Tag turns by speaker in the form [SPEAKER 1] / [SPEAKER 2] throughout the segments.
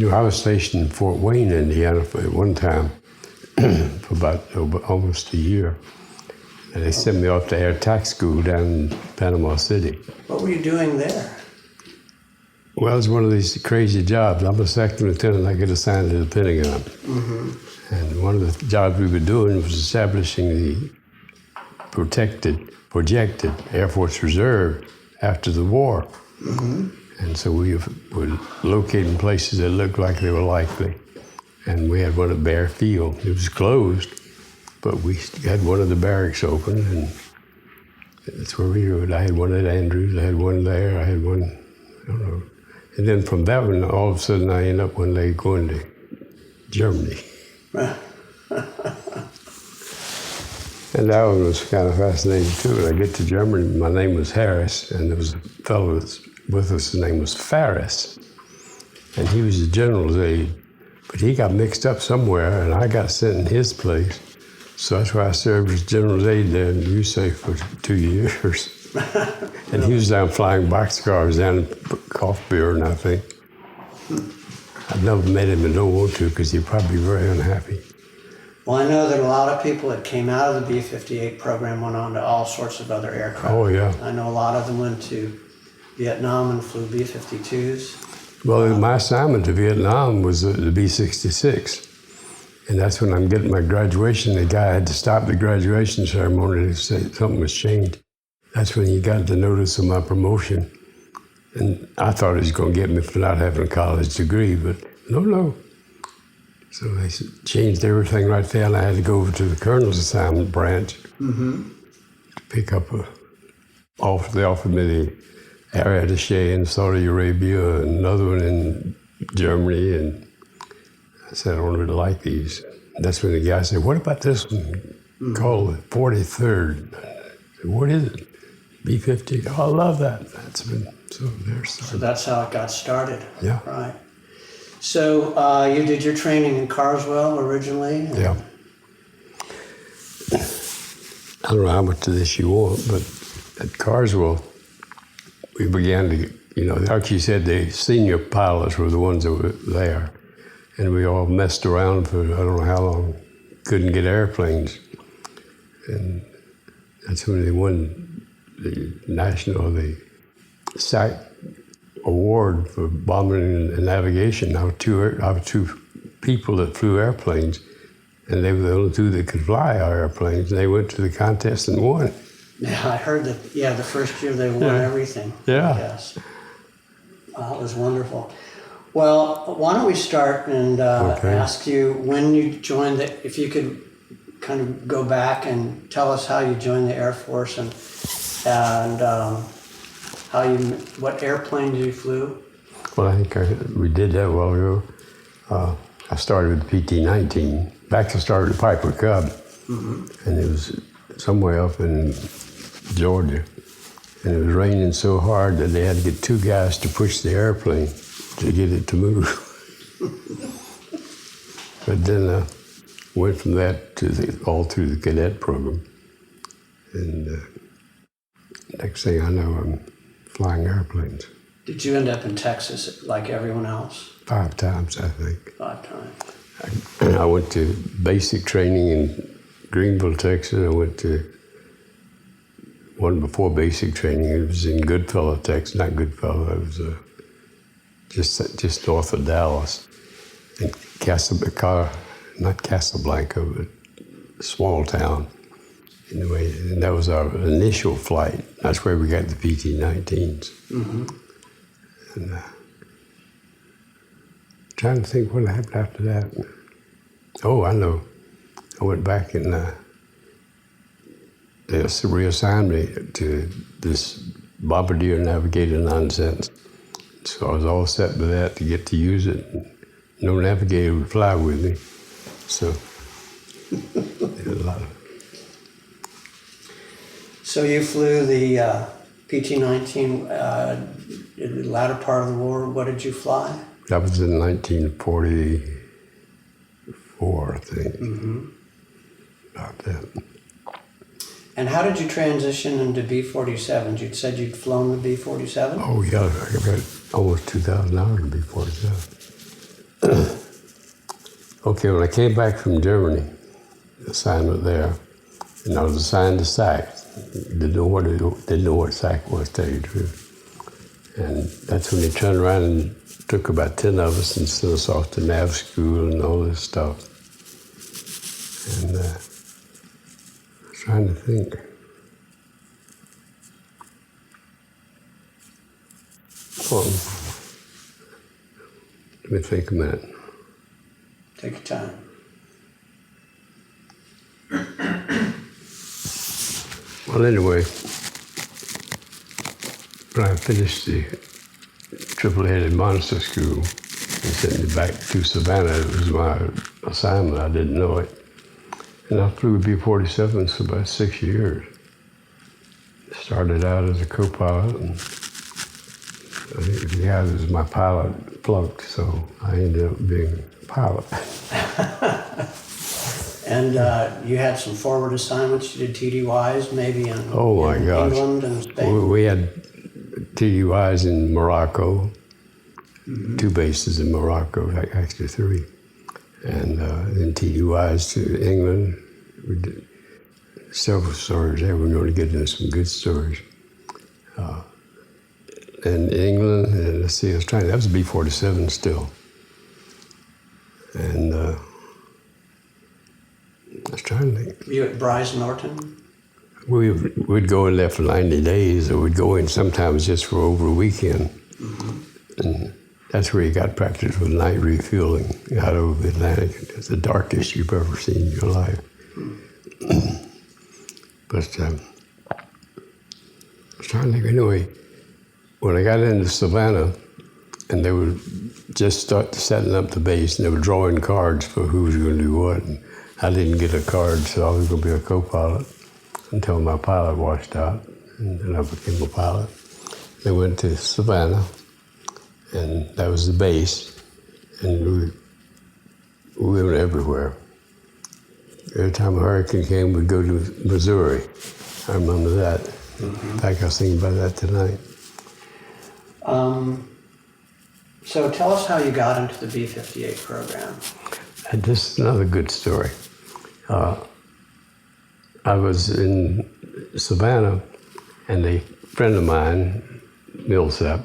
[SPEAKER 1] I was stationed in Fort Wayne, Indiana at one time for about almost a year. And they sent me off to air tax school down in Panama City.
[SPEAKER 2] What were you doing there?
[SPEAKER 1] Well, it's one of these crazy jobs. I'm a second lieutenant. I get assigned to the Pentagon. And one of the jobs we were doing was establishing the projected Air Force Reserve after the war. And so we were locating places that looked like they were likely. And we had one at Bear Field. It was closed, but we had one of the barracks open, and that's where we were. I had one at Andrews, I had one there, I had one, I don't know. And then from that one, all of a sudden I ended up one day going to Germany. And that one was kind of fascinating too. When I get to Germany, my name was Harris, and there was a fellow with us, his name was Farris. And he was the general's aide, but he got mixed up somewhere, and I got sent in his place. So that's why I served as general's aide there in USA for 2 years. And he was down flying boxcars down in Kaufbeuren, I think. I've never met him and don't want to because he'd probably be very unhappy.
[SPEAKER 2] Well, I know that a lot of people that came out of the B-58 program went on to all sorts of other aircraft.
[SPEAKER 1] Oh, yeah.
[SPEAKER 2] I know a lot of them went to Vietnam and flew B-52s.
[SPEAKER 1] Well, my assignment to Vietnam was the B-66. And that's when I'm getting my graduation. The guy had to stop the graduation ceremony to say something was changed. That's when he got the notice of my promotion. And I thought he was going to get me for not having a college degree, but no. So they changed everything right there, and I had to go over to the colonel's assignment branch to pick up they offered me the air attaché in Saudi Arabia and another one in Germany, and I said, I don't really like these. And that's when the guy said, what about this one called the 43rd? I said, what is it? B-50? Oh, I love that. That's been, so
[SPEAKER 2] that's how it got started.
[SPEAKER 1] Yeah.
[SPEAKER 2] Right. So you did your training in Carswell originally?
[SPEAKER 1] Yeah. I don't know how much of this you want, but at Carswell, we began to, like you said, the senior pilots were the ones that were there. And we all messed around for I don't know how long, couldn't get airplanes. And that's when they won the SAC award for bombing and navigation. I was two people that flew airplanes, and they were the only two that could fly our airplanes. And they went to the contest and won.
[SPEAKER 2] Yeah, I heard that, the first year they won everything.
[SPEAKER 1] Yeah.
[SPEAKER 2] Yes. Wow, that was wonderful. Well, why don't we start and ask you when you joined if you could kind of go back and tell us how you joined the Air Force and what airplane you flew?
[SPEAKER 1] Well, I think we did that a while ago. I started with PT-19. Back I started at Piper Cub, and it was somewhere up in Georgia. And it was raining so hard that they had to get two guys to push the airplane to get it to move. But then I went from that to all through the cadet program. And next thing I know, I'm flying airplanes.
[SPEAKER 2] Did you end up in Texas like everyone else?
[SPEAKER 1] 5 times, I think.
[SPEAKER 2] 5 times.
[SPEAKER 1] I went to basic training in Greenville, Texas. I went to one before basic training. It was in Goodfellow, Texas. Not Goodfellow, it was just north of Dallas. In not Casablanca, but a small town. Anyway, and that was our initial flight. That's where we got the PT-19s. And trying to think what happened after that. Oh, I know. I went back and they reassigned me to this bombardier navigator nonsense. So I was all set with that to get to use it. No navigator would fly with me. So did a lot of.
[SPEAKER 2] So you flew the PT-19 in the latter part of the war. What did you fly?
[SPEAKER 1] That was in 1944, I think. About that.
[SPEAKER 3] And how did you transition into B-47s? You said you'd flown the B-47?
[SPEAKER 1] Oh, yeah. I got almost 2,000 hours in B-47. Okay, when I came back from Germany, assignment there, and I was assigned to SAC. Didn't know what SAC was, to tell you the truth. And that's when they turned around and took about 10 of us and sent us off to nav school and all this stuff. And I was trying to think. Let me think a minute.
[SPEAKER 2] Take your time.
[SPEAKER 1] Well, anyway, when I finished the triple-headed monster school and sent me back to Savannah, it was my assignment. I didn't know it. And I flew B-47s for about 6 years. Started out as a co-pilot, and the guy that was my pilot flunked, so I ended up being a pilot.
[SPEAKER 2] And you had some forward assignments. You did TDYs, maybe in,
[SPEAKER 1] Oh my
[SPEAKER 2] in
[SPEAKER 1] gosh.
[SPEAKER 2] England and Spain.
[SPEAKER 1] We had TDYs in Morocco, 2 bases in Morocco, actually 3. And then TDYs to England. We did several stories there. We're going to get into some good stories. And England, and let's see, that was a B-47 still. And I was trying to think.
[SPEAKER 2] You at Bryce Norton?
[SPEAKER 1] We'd go in there for 90 days, or we'd go in sometimes just for over a weekend. And that's where you got practice with night refueling out over the Atlantic. It's the darkest you've ever seen in your life. But I was trying to think, anyway, when I got into Savannah, and they would just start setting up the base, and they were drawing cards for who was going to do what. And I didn't get a card, so I was going to be a co-pilot until my pilot washed out, and then I became a pilot. They went to Savannah, and that was the base, and we went everywhere. Every time a hurricane came, we'd go to Missouri. I remember that. In fact, I was thinking about that tonight.
[SPEAKER 2] So tell us how you got into the B-58 program.
[SPEAKER 1] And this is another good story. I was in Savannah, and a friend of mine, Millsap,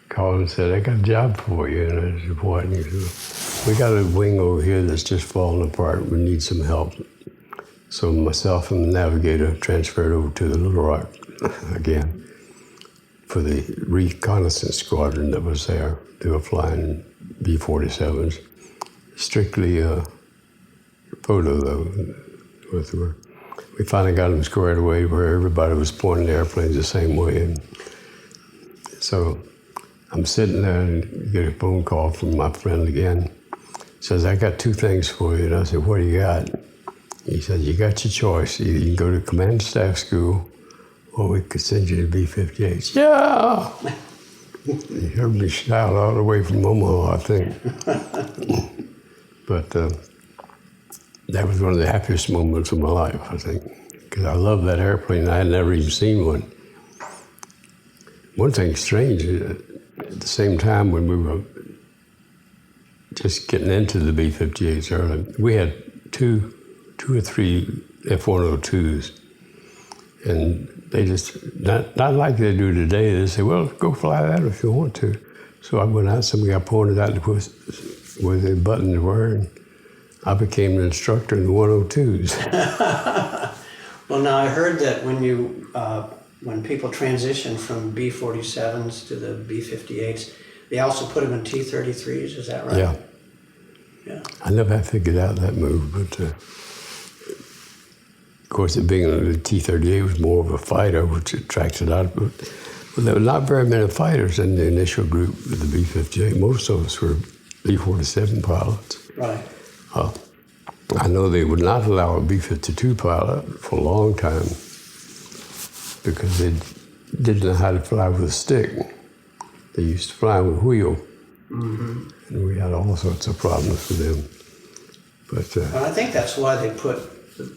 [SPEAKER 1] called and said, "I got a job for you." And I said, "What?" And he said, "We got a wing over here that's just falling apart. We need some help." So myself and the navigator transferred over to the Little Rock again for the reconnaissance squadron that was there. They were flying B-47s. Strictly a photo, though. We finally got them squared away where everybody was pointing the airplanes the same way. And so I'm sitting there and get a phone call from my friend again. Says, "I got 2 things for you." And I said, "What do you got?" He said, "You got your choice. Either you can go to command staff school, or we could send you to B-58s. Yeah! You heard me shout all the way from Omaha, I think. But that was one of the happiest moments of my life, I think, because I love that airplane. I had never even seen one. One thing strange, at the same time when we were just getting into the B-58s early, we had two or three F-102s, and they just, not like they do today, they say, "Well, go fly that if you want to." So I went out, somebody got pointed out where the buttons were, and I became an instructor in the 102s.
[SPEAKER 2] Well, now I heard that when people transition from B-47s to the B-58s, they also put them in T-33s, is that right?
[SPEAKER 1] Yeah.
[SPEAKER 2] Yeah.
[SPEAKER 1] I never had figured out that move, but of course, it being a T-38 was more of a fighter, which attracted out. But there were not very many fighters in the initial group of the B-58. Most of us were B-47 pilots.
[SPEAKER 2] Right.
[SPEAKER 1] I know they would not allow a B-52 pilot for a long time because they didn't know how to fly with a stick. They used to fly with a wheel. Mm-hmm. And we had all sorts of problems with them. But
[SPEAKER 2] well, I think that's why they put the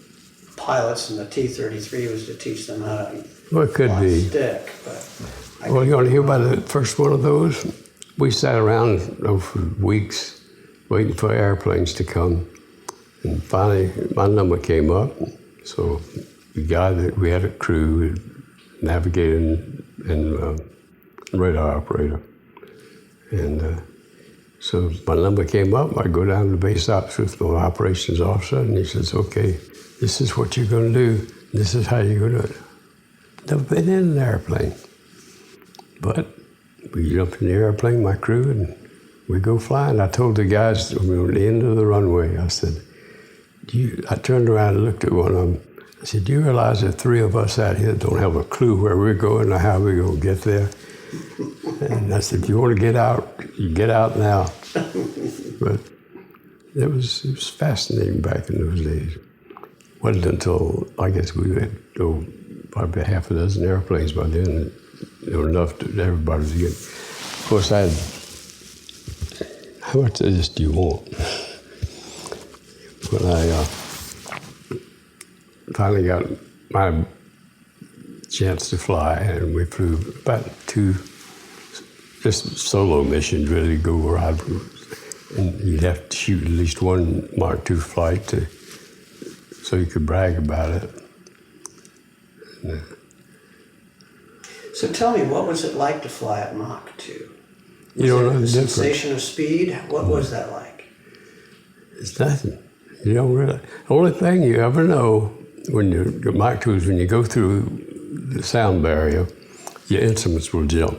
[SPEAKER 2] pilots in the T-33 was to teach them how to
[SPEAKER 1] well, it could
[SPEAKER 2] fly
[SPEAKER 1] be.
[SPEAKER 2] a stick. But
[SPEAKER 1] Well, you want to hear about the first one of those? We sat around for weeks waiting for airplanes to come. And finally, my number came up. So the guy that we had a crew, navigator and radar operator. And so my number came up. I go down to the base ops with my operations officer, and he says, okay, this is what you're going to do. This is how you're going to do it. Never been in an airplane. But we jump in the airplane, my crew, and we go flying. I told the guys when we were at the end of the runway, I said, I turned around and looked at one of them. I said, do you realize that 3 of us out here don't have a clue where we're going or how we're going to get there? And I said, if you want to get out, you get out now. But it was fascinating back in those days. It wasn't until, I guess we had probably half a dozen airplanes by then. There were enough that everybody to get. Of course, I had, how much of this do you want? When I finally got my chance to fly, and we flew about 2 just solo missions, really, go around. And you'd have to shoot at least 1 Mark II flight so you could brag about it.
[SPEAKER 2] So tell me, what was it like to fly at Mach 2?
[SPEAKER 1] You don't know the
[SPEAKER 2] The
[SPEAKER 1] difference.
[SPEAKER 2] sensation of speed? What was that like?
[SPEAKER 1] It's nothing. You don't really. The only thing you ever know when you're Mach 2 is when you go through the sound barrier, your instruments will jump.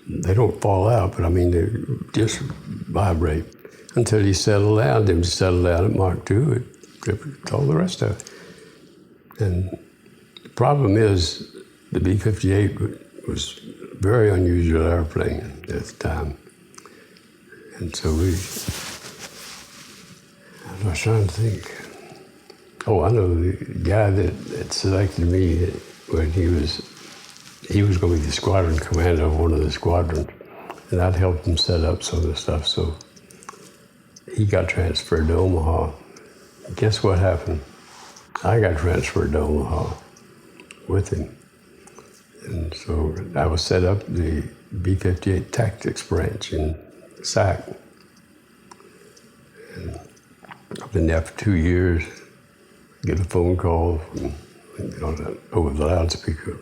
[SPEAKER 1] They don't fall out, but I mean, they just vibrate until you settle down. Then you settle down at Mach 2, it's all the rest of it. And the problem is, the B-58 was a very unusual airplane at the time. And so I was trying to think. Oh, I know the guy that selected me when he was going to be the squadron commander of one of the squadrons, and I'd helped him set up some of the stuff. So he got transferred to Omaha. Guess what happened? I got transferred to Omaha with him. And so I was set up the B-58 Tactics branch in SAC. And I've been there for 2 years. Get a phone call over the loudspeaker.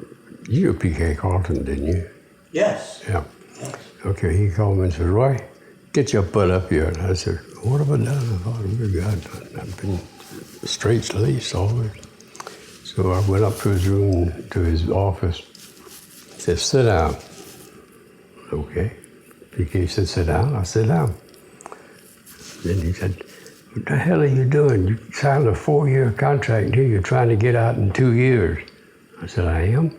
[SPEAKER 1] You knew P.K. Carlton, didn't you?
[SPEAKER 2] Yes.
[SPEAKER 1] Yeah.
[SPEAKER 2] Yes.
[SPEAKER 1] Okay, he called me and said, Roy, get your butt up here. And I said, what have I done? I thought, oh, God, I've been straight-laced always. So I went up to his room, to his office. He said, sit down. Okay. PK said, sit down. I sat down. Then he said, what the hell are you doing? You signed a 4-year contract here. You're trying to get out in 2 years. I said, I am?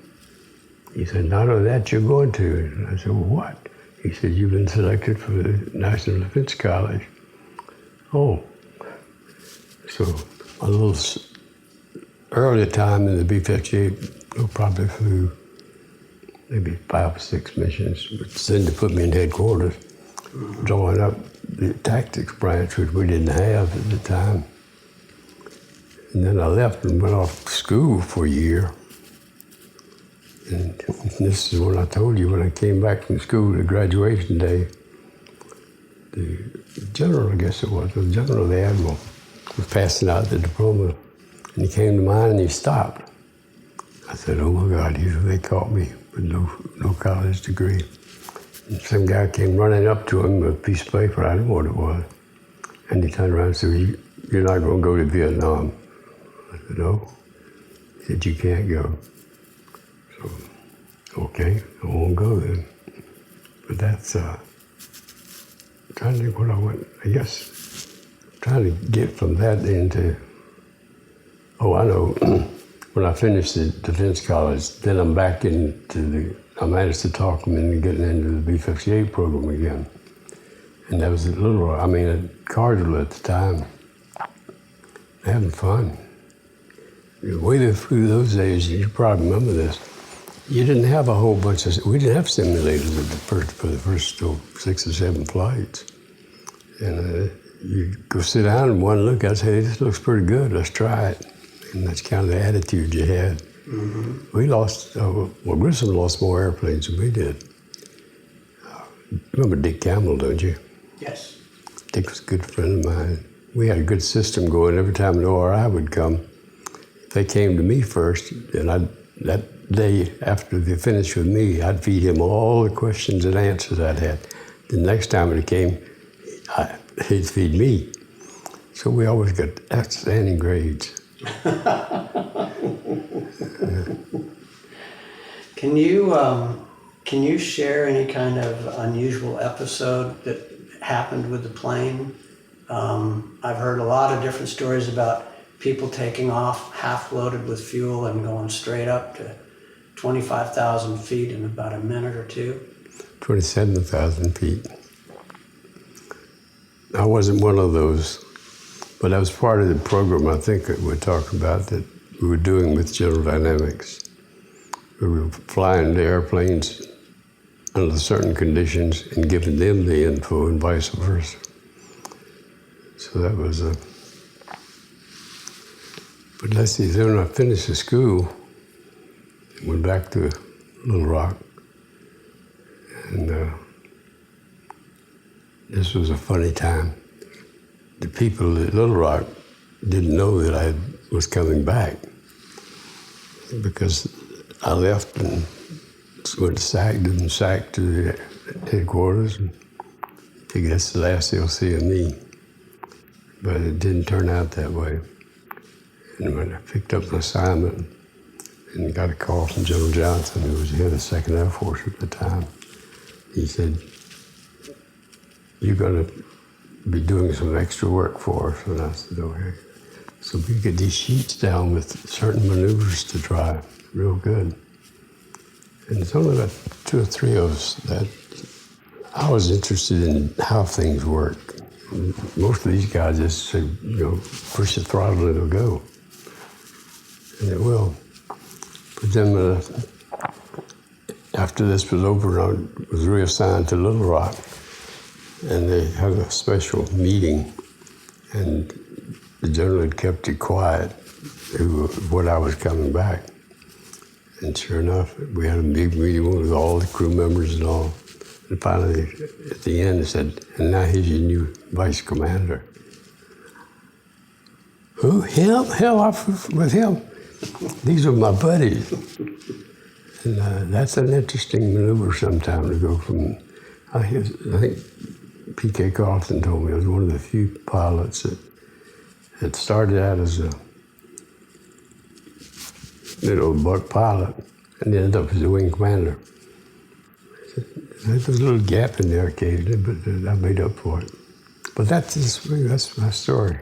[SPEAKER 1] He said, not only that, you're going to. And I said, well, what? He said, you've been selected for the National Defense College. Oh. So a little earlier time in the B-58, I probably flew maybe 5 or 6 missions. But then they put me in headquarters, drawing up the tactics branch, which we didn't have at the time. And then I left and went off to school for a year. And this is what I told you when I came back from school to graduation day. The general, I guess it was, the general, the admiral, was passing out the diploma. And he came to mine and he stopped. I said, oh my God, they caught me with no college degree. And some guy came running up to him with a piece of paper, I didn't know what it was. And he turned around and said, you're not going to go to Vietnam. I said, no. He said, you can't go. So, okay, I won't go then. But that's, trying to think what I went, I guess, trying to get from that into, oh, I know, when I finished the Defense College, then I'm back into I managed to talk them into getting into the B-58 program again. And that was at Cardinal at the time, having fun. The way they flew those days, you probably remember this, you didn't have a whole bunch of, we didn't have simulators for the first 6 or 7 flights. And you go sit down and one look, I'd say, this looks pretty good, let's try it. And that's kind of the attitude you had. Mm-hmm. We lost, Grissom lost more airplanes than we did. Remember Dick Campbell, don't you?
[SPEAKER 2] Yes.
[SPEAKER 1] Dick was a good friend of mine. We had a good system going. Every time an ORI would come, they came to me first, and that day after they finished with me, I'd feed him all the questions and answers I'd had. The next time it came, he'd feed me. So we always got outstanding grades.
[SPEAKER 2] Can you share any kind of unusual episode that happened with the plane? I've heard a lot of different stories about people taking off half loaded with fuel and going straight up to 25,000 feet in about a minute or two.
[SPEAKER 1] 27,000 feet. I wasn't one of those, but that was part of the program I think that we're talking about that we were doing with General Dynamics. We were flying the airplanes under certain conditions and giving them the info and vice versa. So that was a... But let's see, then I finished the school, went back to Little Rock, and this was a funny time. The people at Little Rock didn't know that I was coming back because I left and went to SAC to the headquarters, and I figured that's the last they'll see of me. But it didn't turn out that way. And when I picked up an assignment and got a call from General Johnson, who was the head of 2nd Air Force at the time, he said, "You're going to be doing some extra work for us." And I said, "Okay." So we get these sheets down with certain maneuvers to try, real good. And it's only about 2 or 3 of us that I was interested in how things work. Most of these guys just say, push the throttle and it'll go. And it will. But then after this was over, I was reassigned to Little Rock, and they had a special meeting, and the general had kept it quiet when I was coming back. And sure enough, we had a big meeting with all the crew members and all. And finally, at the end, they said, "And now here's your new vice commander." Who? Him? Hell, I'm with him. These are my buddies. And that's an interesting maneuver sometimes to go from, I think P.K. Carlton told me I was one of the few pilots that had started out as a buck pilot and ended up as a wing commander. There's a little gap in there occasionally, but I made up for it. But that's my story.